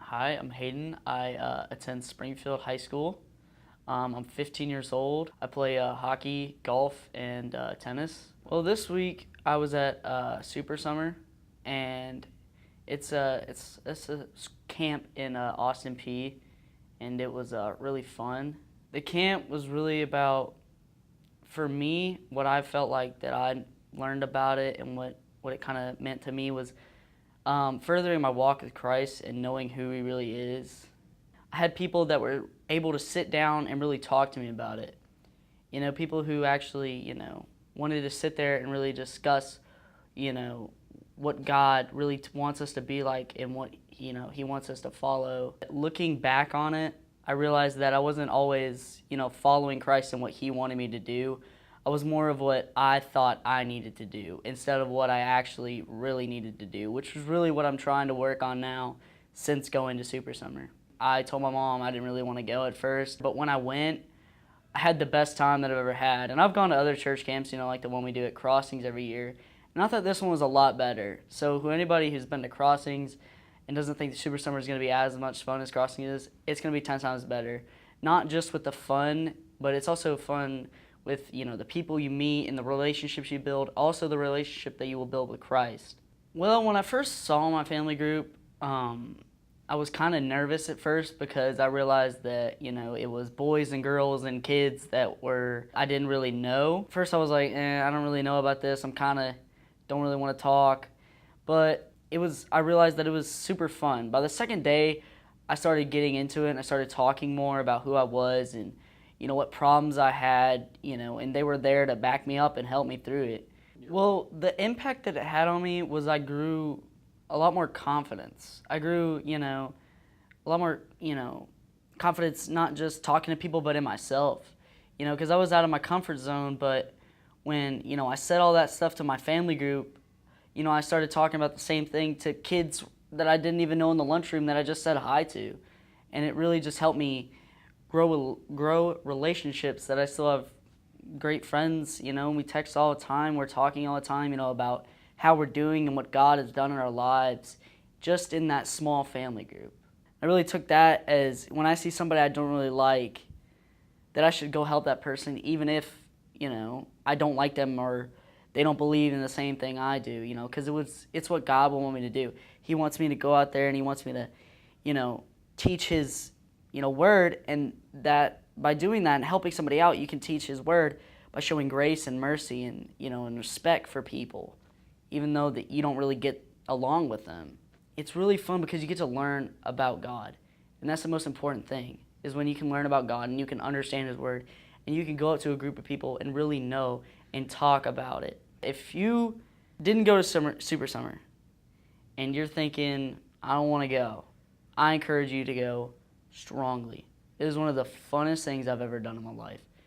Hi, I'm Hayden. I attend Springfield High School. I'm 15 years old. I play hockey, golf, and tennis. Well, this week I was at Super Summer, and it's a camp in Austin P, and it was really fun. The camp was really about, for me, what I felt like that I learned about it and what it kind of meant to me was furthering my walk with Christ and knowing who He really is. I had people that were able to sit down and really talk to me about it. People who actually, wanted to sit there and really discuss, what God really wants us to be like and what, He wants us to follow. Looking back on it, I realized that I wasn't always, following Christ and what He wanted me to do. I was more of what I thought I needed to do instead of what I actually really needed to do, which was really what I'm trying to work on now since going to Super Summer. I told my mom I didn't really want to go at first, but when I went, I had the best time that I've ever had. And I've gone to other church camps, like the one we do at Crossings every year, and I thought this one was a lot better. So anybody who's been to Crossings and doesn't think the Super Summer is going to be as much fun as Crossings is, it's going to be 10 times better. Not just with the fun, but it's also fun with the people you meet and the relationships you build, also the relationship that you will build with Christ. Well, when I first saw my family group, I was kind of nervous at first because I realized that it was boys and girls and kids that I didn't really know. First I was like, I don't really know about this. Don't really want to talk. But I realized that it was super fun. By the second day, I started getting into it and I started talking more about who I was and what problems I had, and they were there to back me up and help me through it. Well, the impact that it had on me was I grew a lot more confidence. I grew, a lot more, confidence, not just talking to people, but in myself, because I was out of my comfort zone. But when, I said all that stuff to my family group, I started talking about the same thing to kids that I didn't even know in the lunchroom that I just said hi to. And it really just helped me grow relationships that I still have great friends, we text all the time, we're talking all the time, about how we're doing and what God has done in our lives just in that small family group. I really took that as when I see somebody I don't really like, that I should go help that person even if, I don't like them or they don't believe in the same thing I do, because it's what God will want me to do. He wants me to go out there and He wants me to, teach His word, and that by doing that and helping somebody out, you can teach His word by showing grace and mercy and and respect for people, even though that you don't really get along with them. It's really fun because you get to learn about God, and that's the most important thing, is when you can learn about God and you can understand His word, and you can go up to a group of people and really know and talk about it. If you didn't go to Super Summer and you're thinking, I don't want to go, I encourage you to go strongly. It is one of the funnest things I've ever done in my life.